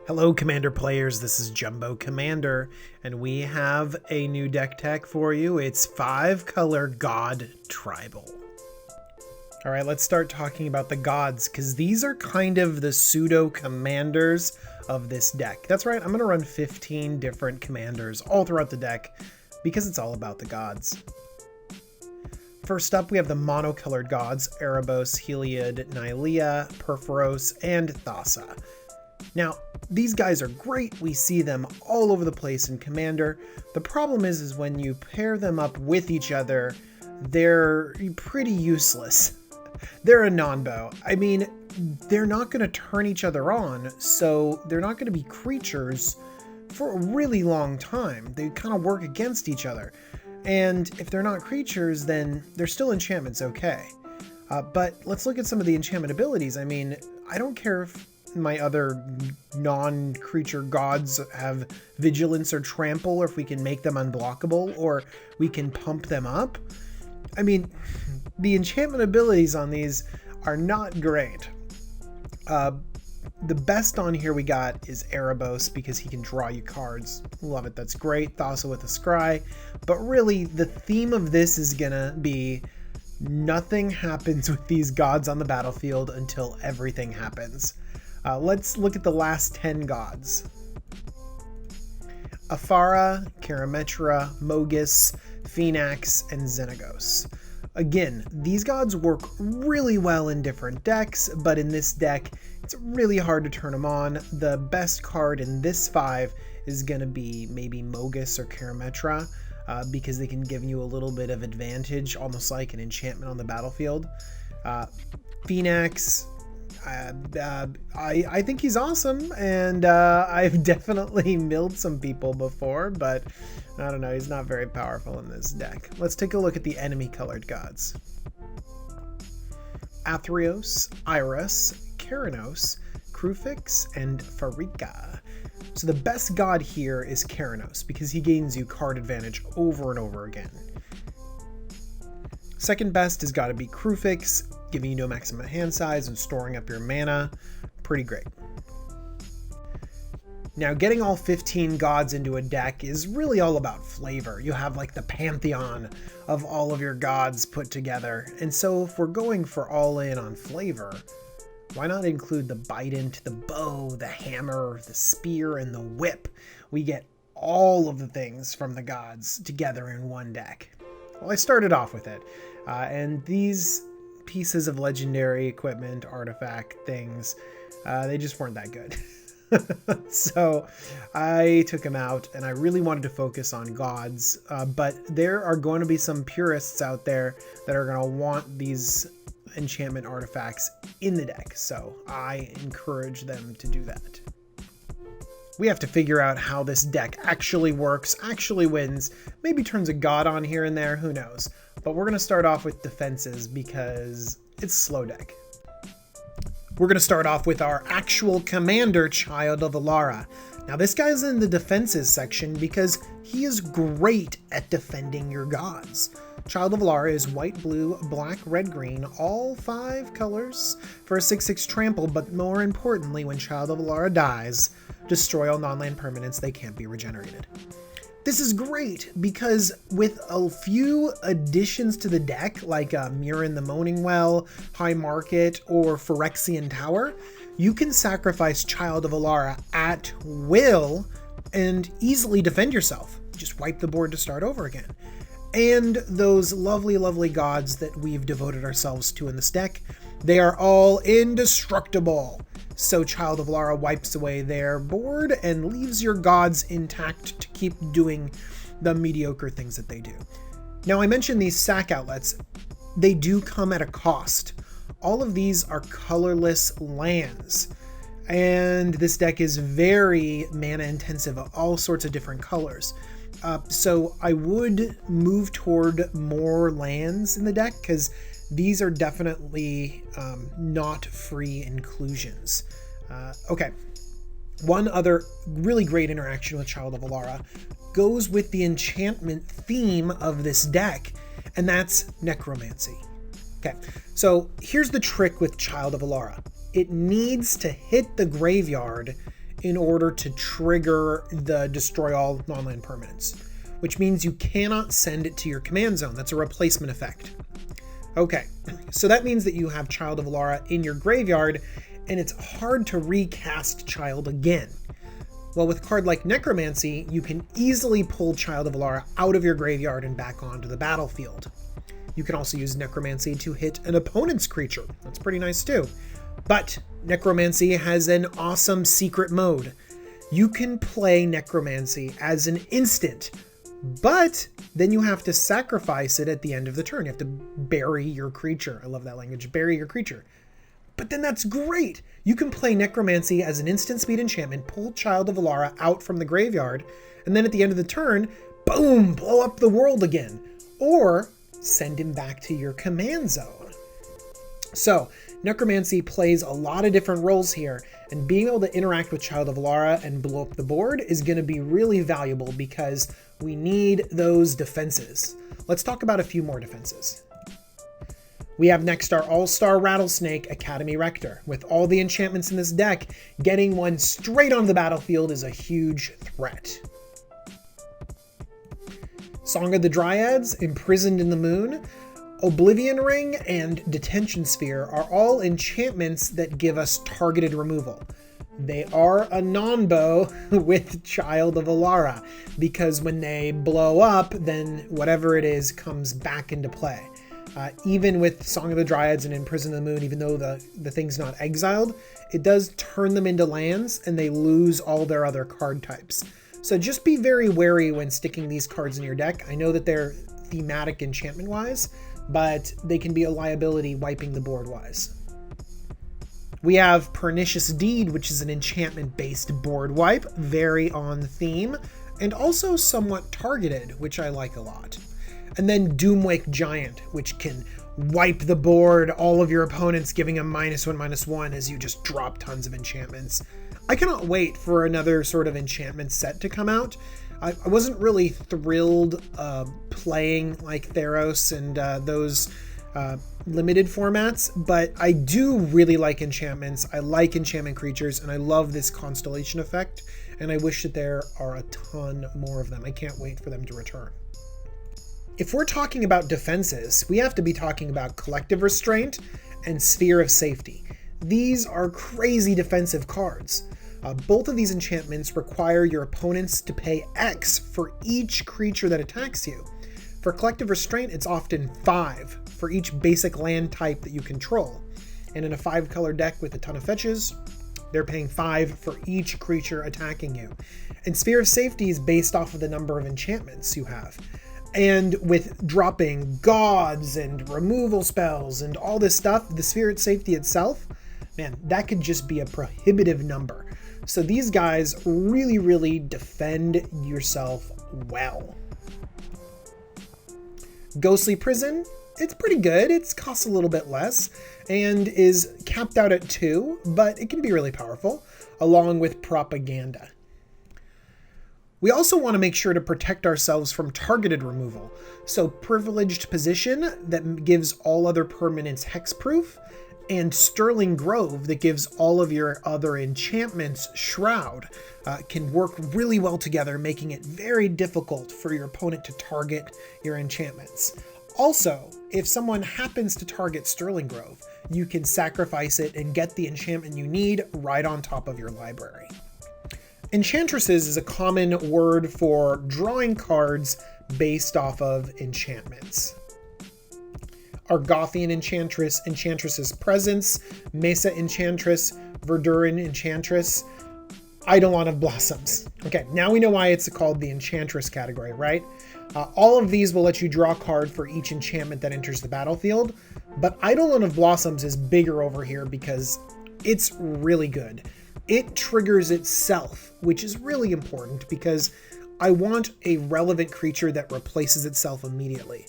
Hello Commander players, this is Jumbo Commander, and we have a new deck tech for you. It's 5-color God Tribal. Alright, let's start talking about the gods, because these are kind of the pseudo commanders of this deck. That's right, I'm going to run 15 different commanders all throughout the deck, because it's all about the gods. First up, we have the monocolored gods, Erebos, Heliod, Nylea, Perforos, and Thassa. Now, these guys are great. We see them all over the place in Commander. The problem is when you pair them up with each other, they're pretty useless. They're a non-bow. I mean, they're not going to turn each other on, so they're not going to be creatures for a really long time. They kind of work against each other. And if they're not creatures, then they're still enchantments, okay. But let's look at some of the enchantment abilities. I mean, I don't care if my other non-creature gods have vigilance or trample, or if we can make them unblockable, or we can pump them up. I mean, the enchantment abilities on these are not great. The best on here we got is Erebos, because he can draw you cards. Love it, that's great. Thassa with a scry. But really, the theme of this is gonna be nothing happens with these gods on the battlefield until everything happens. Let's look at the last 10 gods. Aphara, Karametra, Mogus, Phoenix, and Xenagos. Again, these gods work really well in different decks, but in this deck, it's really hard to turn them on. The best card in this 5 is going to be maybe Mogus or Karametra, because they can give you a little bit of advantage, almost like an enchantment on the battlefield. Phoenix, I think he's awesome, and I've definitely milled some people before, but I don't know, he's not very powerful in this deck. Let's take a look at the enemy colored gods. Athreos, Iris, Keranos, Krufix, and Farika. So the best god here is Keranos, because he gains you card advantage over and over again. Second best has got to be Krufix, giving you no maximum hand size and storing up your mana. Pretty great. Now, getting all 15 gods into a deck is really all about flavor. You have like the pantheon of all of your gods put together. And so if we're going for all in on flavor, why not include the bident, the bow, the hammer, the spear, and the whip? We get all of the things from the gods together in one deck. Well, I started off with it. And these pieces of legendary equipment, artifact things, they just weren't that good. So I took them out, and I really wanted to focus on gods, but there are going to be some purists out there that are going to want these enchantment artifacts in the deck, so I encourage them to do that. We have to figure out how this deck actually works, actually wins, maybe turns a god on here and there, who knows. But we're going to start off with defenses because it's a slow deck. We're going to start off with our actual commander, Child of Alara. Now this guy's in the defenses section because he is great at defending your gods. Child of Alara is white, blue, black, red, green, all 5 colors for a 6/6 trample, but more importantly, when Child of Alara dies, destroy all non-land permanents, they can't be regenerated. This is great because with a few additions to the deck, like Mirren the Moaning Well, High Market, or Phyrexian Tower, you can sacrifice Child of Alara at will and easily defend yourself. Just wipe the board to start over again. And those lovely, lovely gods that we've devoted ourselves to in this deck, they are all indestructible. So Child of Alara wipes away their board and leaves your gods intact to keep doing the mediocre things that they do. Now, I mentioned these sack outlets. They do come at a cost. All of these are colorless lands. And this deck is very mana intensive, all sorts of different colors. So I would move toward more lands in the deck, because these are definitely not free inclusions. Okay, one other really great interaction with Child of Alara goes with the enchantment theme of this deck, and that's necromancy. Okay, so here's the trick with Child of Alara. it needs to hit the graveyard in order to trigger the destroy all non-land permanents, which means you cannot send it to your command zone. That's a replacement effect. Okay, so that means that you have Child of Alara in your graveyard, and it's hard to recast Child again. Well, with a card like Necromancy, you can easily pull Child of Alara out of your graveyard and back onto the battlefield. You can also use Necromancy to hit an opponent's creature. That's pretty nice too. But Necromancy has an awesome secret mode. You can play Necromancy as an instant, but then you have to sacrifice it at the end of the turn. You have to bury your creature. I love that language, bury your creature. But then that's great. You can play Necromancy as an instant speed enchantment, pull Child of Alara out from the graveyard, and then at the end of the turn, boom, blow up the world again. Or send him back to your command zone. So Necromancy plays a lot of different roles here, and being able to interact with Child of Alara and blow up the board is going to be really valuable because we need those defenses. Let's talk about a few more defenses. We have next our All-Star Rattlesnake Academy Rector. With all the enchantments in this deck, getting one straight onto the battlefield is a huge threat. Song of the Dryads, Imprisoned in the Moon, Oblivion Ring, and Detention Sphere are all enchantments that give us targeted removal. They are a non-bow with Child of Alara, because when they blow up, then whatever it is comes back into play. Even with Song of the Dryads and Imprison the Moon, even though the thing's not exiled, it does turn them into lands and they lose all their other card types. So just be very wary when sticking these cards in your deck. I know that they're thematic enchantment-wise, but they can be a liability wiping the board-wise. We have Pernicious Deed, which is an enchantment-based board wipe, very on theme, and also somewhat targeted, which I like a lot. And then Doomwake Giant, which can wipe the board, all of your opponents, giving them -1/-1 as you just drop tons of enchantments. I cannot wait for another sort of enchantment set to come out. I wasn't really thrilled playing like Theros and those limited formats, but I do really like enchantments. I like enchantment creatures, and I love this constellation effect, and I wish that there are a ton more of them. I can't wait for them to return. If we're talking about defenses, we have to be talking about Collective Restraint and Sphere of Safety. These are crazy defensive cards. Both of these enchantments require your opponents to pay X for each creature that attacks you. For Collective Restraint, it's often 5 for each basic land type that you control. And in a 5-color deck with a ton of fetches, they're paying 5 for each creature attacking you. And Sphere of Safety is based off of the number of enchantments you have. And with dropping gods and removal spells and all this stuff, the Sphere of Safety itself, man, that could just be a prohibitive number. So these guys really, really defend yourself well. Ghostly Prison, it's pretty good. It costs a little bit less and is capped out at 2, but it can be really powerful, along with Propaganda. We also want to make sure to protect ourselves from targeted removal. So Privileged Position that gives all other permanents hexproof, and Sterling Grove that gives all of your other enchantments Shroud can work really well together, making it very difficult for your opponent to target your enchantments. Also, if someone happens to target Sterling Grove, you can sacrifice it and get the enchantment you need right on top of your library. Enchantresses is a common word for drawing cards based off of enchantments. Argothian Enchantress, Enchantress's Presence, Mesa Enchantress, Verduran Enchantress, Eidolon of Blossoms. Okay, now we know why it's called the Enchantress category, right? All of these will let you draw a card for each enchantment that enters the battlefield, but Eidolon of Blossoms is bigger over here because it's really good. It triggers itself, which is really important because I want a relevant creature that replaces itself immediately.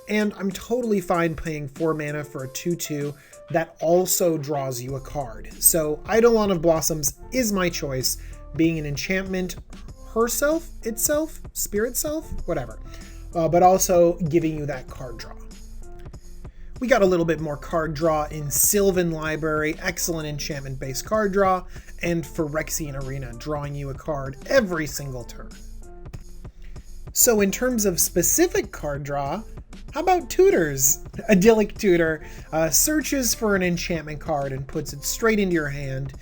And I'm totally fine paying 4 mana for a 2/2 that also draws you a card. So Eidolon of Blossoms is my choice, being an enchantment herself, itself, spirit self, whatever. But also giving you that card draw. We got a little bit more card draw in Sylvan Library, excellent enchantment-based card draw, and Phyrexian Arena, drawing you a card every single turn. So in terms of specific card draw, how about tutors? Idyllic Tutor searches for an enchantment card and puts it straight into your hand.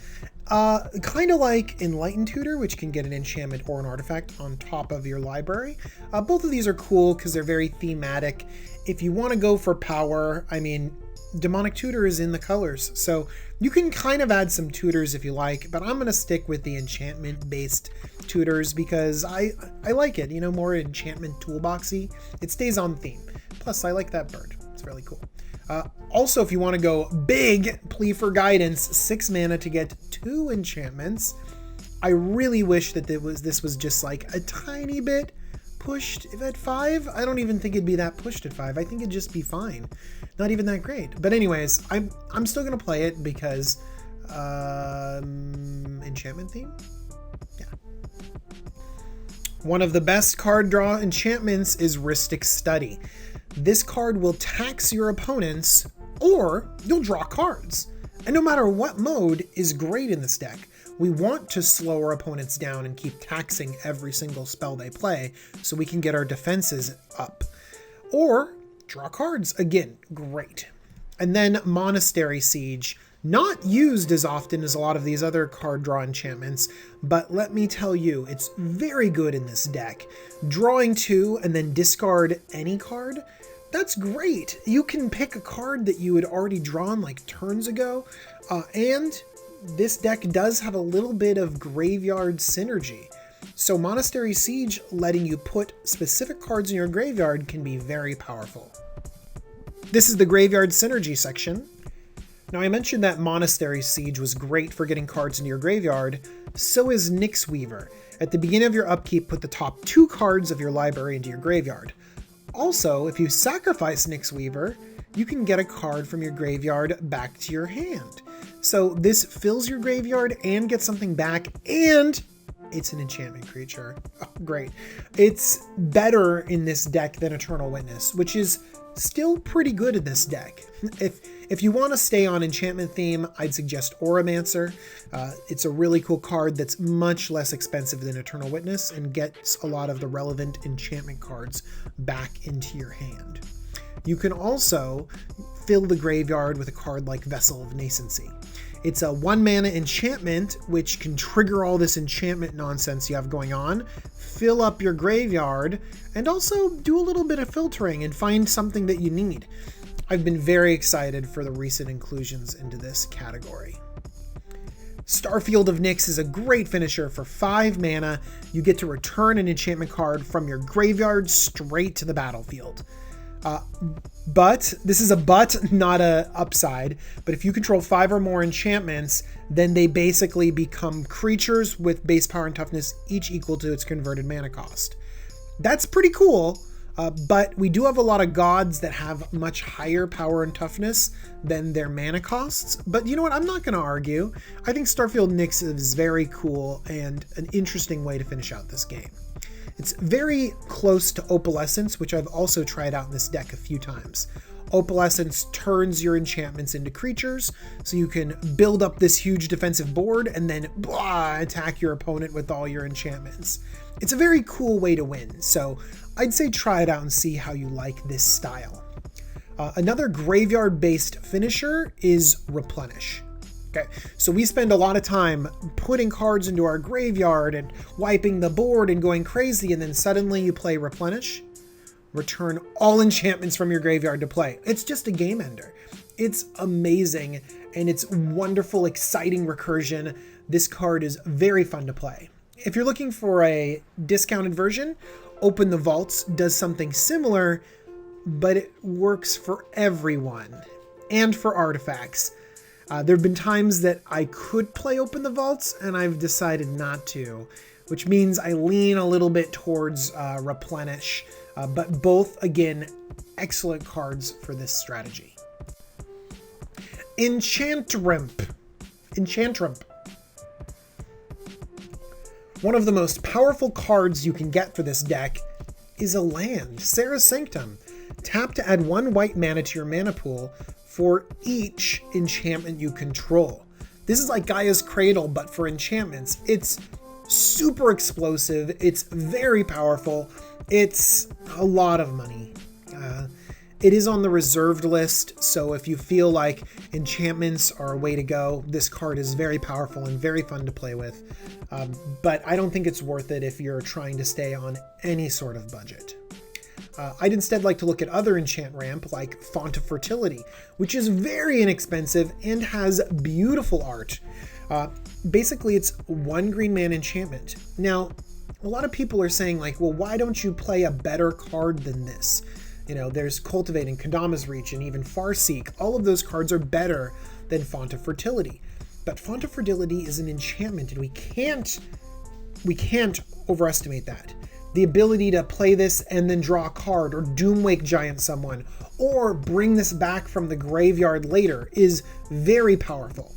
Kind of like Enlightened Tutor, which can get an enchantment or an artifact on top of your library. Both of these are cool because they're very thematic. If you want to go for power, I mean, Demonic Tutor is in the colors, so you can kind of add some tutors if you like, but I'm going to stick with the enchantment-based tutors because I like it, you know, more enchantment toolboxy. It stays on theme. Plus, I like that bird. It's really cool. Also, if you want to go big, Plea for Guidance, 6 mana to get 2 enchantments. I really wish that this was just like a tiny bit pushed at 5. I don't even think it'd be that pushed at 5. I think it'd just be fine. Not even that great. But anyways, I'm still gonna play it because enchantment theme? Yeah. One of the best card draw enchantments is Rhystic Study. This card will tax your opponents, or you'll draw cards. And no matter what mode is great in this deck. We want to slow our opponents down and keep taxing every single spell they play so we can get our defenses up. Or draw cards. Again, great. And then Monastery Siege. Not used as often as a lot of these other card draw enchantments, but let me tell you, it's very good in this deck. Drawing 2 and then discard any card, that's great. You can pick a card that you had already drawn like turns ago, and this deck does have a little bit of graveyard synergy. So Monastery Siege letting you put specific cards in your graveyard can be very powerful. This is the graveyard synergy section. Now I mentioned that Monastery Siege was great for getting cards into your graveyard, so is Nyx Weaver. At the beginning of your upkeep, put the top 2 cards of your library into your graveyard. Also, if you sacrifice Nyx Weaver, you can get a card from your graveyard back to your hand. So this fills your graveyard and gets something back, and it's an enchantment creature. Oh, great. It's better in this deck than Eternal Witness, which is still pretty good in this deck. If you want to stay on enchantment theme, I'd suggest Auramancer. It's a really cool card that's much less expensive than Eternal Witness and gets a lot of the relevant enchantment cards back into your hand. You can also fill the graveyard with a card like Vessel of Nascency. It's a 1 mana enchantment, which can trigger all this enchantment nonsense you have going on, fill up your graveyard, and also do a little bit of filtering and find something that you need. I've been very excited for the recent inclusions into this category. Starfield of Nyx is a great finisher for 5 mana. You get to return an enchantment card from your graveyard straight to the battlefield. But this is a but, not a upside. But if you control 5 or more enchantments, then they basically become creatures with base power and toughness, each equal to its converted mana cost. That's pretty cool. But we do have a lot of gods that have much higher power and toughness than their mana costs. But you know what? I'm not going to argue. I think Starfield Nyx is very cool and an interesting way to finish out this game. It's very close to Opalescence, which I've also tried out in this deck a few times. Opalescence turns your enchantments into creatures, so you can build up this huge defensive board and then attack your opponent with all your enchantments. It's a very cool way to win, so I'd say try it out and see how you like this style. Another graveyard-based finisher is Replenish. Okay, so we spend a lot of time putting cards into our graveyard and wiping the board and going crazy, and then suddenly you play Replenish. Return all enchantments from your graveyard to play. It's just a game ender. It's amazing, and it's wonderful, exciting recursion. This card is very fun to play. If you're looking for a discounted version, Open the Vaults does something similar, but it works for everyone and for artifacts. There have been times that I could play Open the Vaults, and I've decided not to, which means I lean a little bit towards Replenish, but both, again, excellent cards for this strategy. Enchantress. One of the most powerful cards you can get for this deck is a land, Serra's Sanctum. Tap to add 1 white mana to your mana pool for each enchantment you control. This is like Gaia's Cradle, but for enchantments. It's super explosive. It's very powerful. It's a lot of money. It is on the reserved list, so if you feel like enchantments are a way to go, this card is very powerful and very fun to play with. But I don't think it's worth it if you're trying to stay on any sort of budget. I'd instead like to look at other enchant ramp like Font of Fertility, which is very inexpensive and has beautiful art. Basically, it's 1 green mana enchantment. Now, a lot of people are saying like, well, why don't you play a better card than this? You know, there's Cultivate and Kendama's Reach and even Farseek. All of those cards are better than Font of Fertility. But Font of Fertility is an enchantment, and we can't overestimate that. The ability to play this and then draw a card, or Doomwake Giant someone, or bring this back from the graveyard later is very powerful.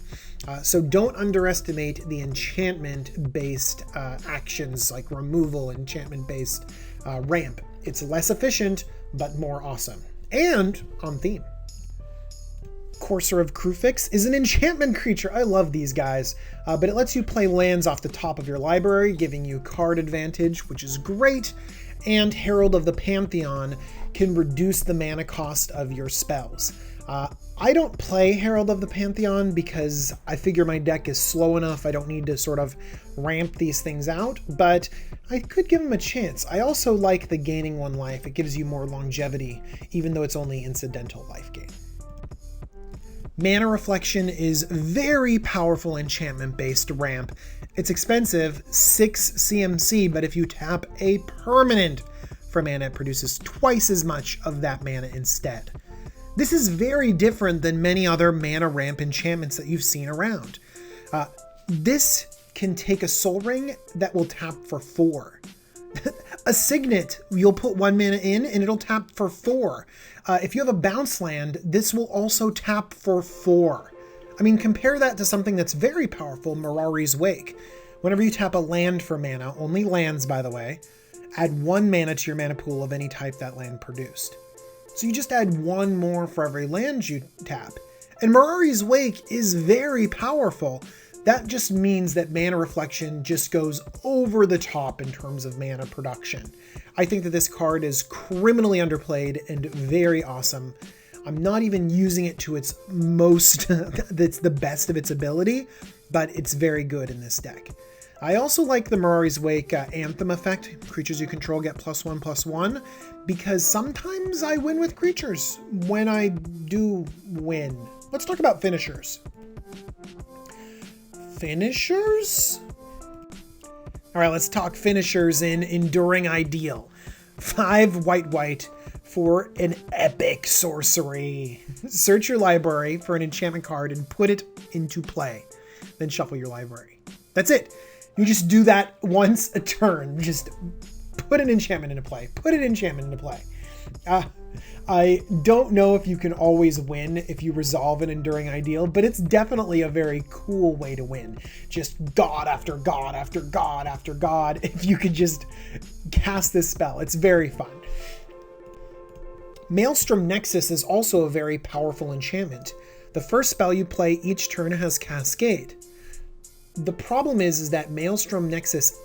So don't underestimate the enchantment-based actions like removal, enchantment-based ramp. It's less efficient, but more awesome. And on theme. Courser of Kruphix is an enchantment creature. I love these guys, but it lets you play lands off the top of your library, giving you card advantage, which is great. And Herald of the Pantheon can reduce the mana cost of your spells. I don't play Herald of the Pantheon because I figure my deck is slow enough. I don't need to sort of ramp these things out, but I could give them a chance. I also like the gaining 1 life. It gives you more longevity, even though it's only incidental life gain. Mana Reflection is very powerful enchantment-based ramp. It's expensive, 6 CMC, but if you tap a permanent for mana, it produces twice as much of that mana instead. This is very different than many other mana ramp enchantments that you've seen around. This can take a Soul Ring that will tap for 4. A Signet, you'll put 1 mana in and it'll tap for 4. If you have a bounce land, this will also tap for 4. I mean, compare that to something that's very powerful, Mirari's Wake. Whenever you tap a land for mana, only lands by the way, add 1 mana to your mana pool of any type that land produced. So you just add 1 more for every land you tap. And Mirari's Wake is very powerful. That just means that Mana Reflection just goes over the top in terms of mana production. I think that this card is criminally underplayed and very awesome. I'm not even using it to its most, that's the best of its ability, but it's very good in this deck. I also like the Mirari's Wake Anthem effect. Creatures you control get +1/+1, because sometimes I win with creatures when I do win. Let's talk about finishers. Finishers? All right, let's talk finishers in Enduring Ideal. 5 white for an epic sorcery. Search your library for an enchantment card and put it into play. Then shuffle your library. That's it. You just do that once a turn. Just put an enchantment into play. Put an enchantment into play. I don't know if you can always win if you resolve an Enduring Ideal, but it's definitely a very cool way to win. Just god after god after god after god. If you could just cast this spell, it's very fun. Maelstrom Nexus is also a very powerful enchantment. The first spell you play each turn has Cascade. The problem is that Maelstrom Nexus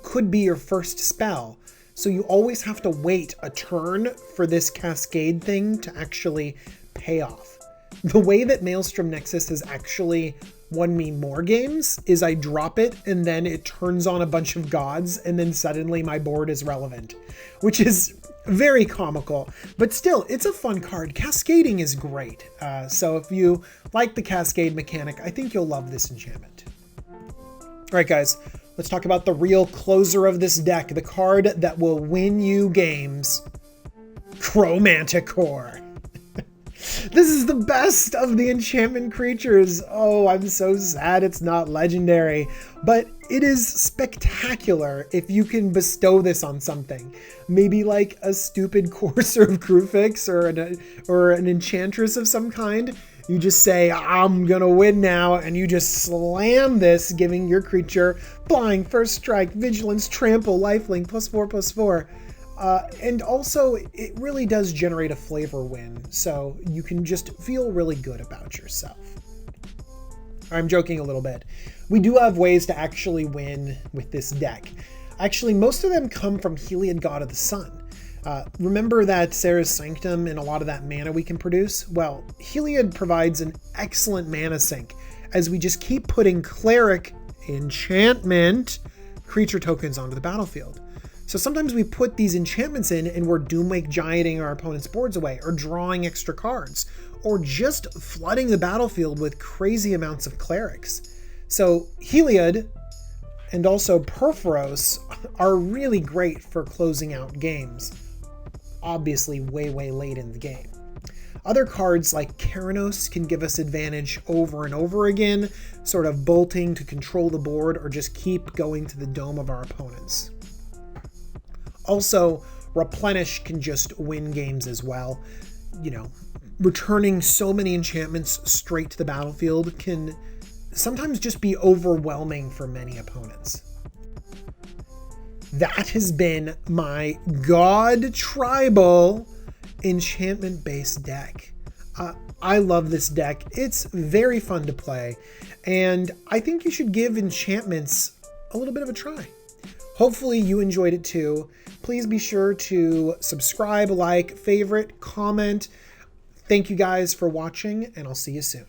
could be your first spell, so you always have to wait a turn for this Cascade thing to actually pay off. The way that Maelstrom Nexus has actually won me more games is I drop it and then it turns on a bunch of gods and then suddenly my board is relevant, which is very comical, but still, it's a fun card. Cascading is great. So if you like the Cascade mechanic, I think you'll love this enchantment. All right, guys, let's talk about the real closer of this deck, the card that will win you games, Chromanticore. This is the best of the enchantment creatures. Oh, I'm so sad it's not legendary, but it is spectacular if you can bestow this on something. Maybe like a stupid Courser of Kruphix or an Enchantress of some kind. You just say, I'm gonna win now, and you just slam this, giving your creature flying, first strike, vigilance, trample, lifelink, +4/+4. And also, it really does generate a flavor win, so you can just feel really good about yourself. I'm joking a little bit. We do have ways to actually win with this deck. Actually, most of them come from Heliod, God of the Sun. Remember that Serra's Sanctum and a lot of that mana we can produce? Well, Heliod provides an excellent mana sink as we just keep putting Cleric, Enchantment, creature tokens onto the battlefield. So sometimes we put these enchantments in and we're Doomwake Gianting our opponent's boards away, or drawing extra cards, or just flooding the battlefield with crazy amounts of clerics. So Heliod and also Perforos are really great for closing out games, obviously way late in the game. Other cards like Keranos can give us advantage over and over again, sort of bolting to control the board or just keep going to the dome of our opponents. Also, Replenish can just win games as well. You know, returning so many enchantments straight to the battlefield can sometimes just be overwhelming for many opponents. That has been my God Tribal enchantment-based deck. I love this deck. It's very fun to play, and I think you should give enchantments a little bit of a try. Hopefully you enjoyed it too. Please be sure to subscribe, like, favorite, comment. Thank you guys for watching, and I'll see you soon.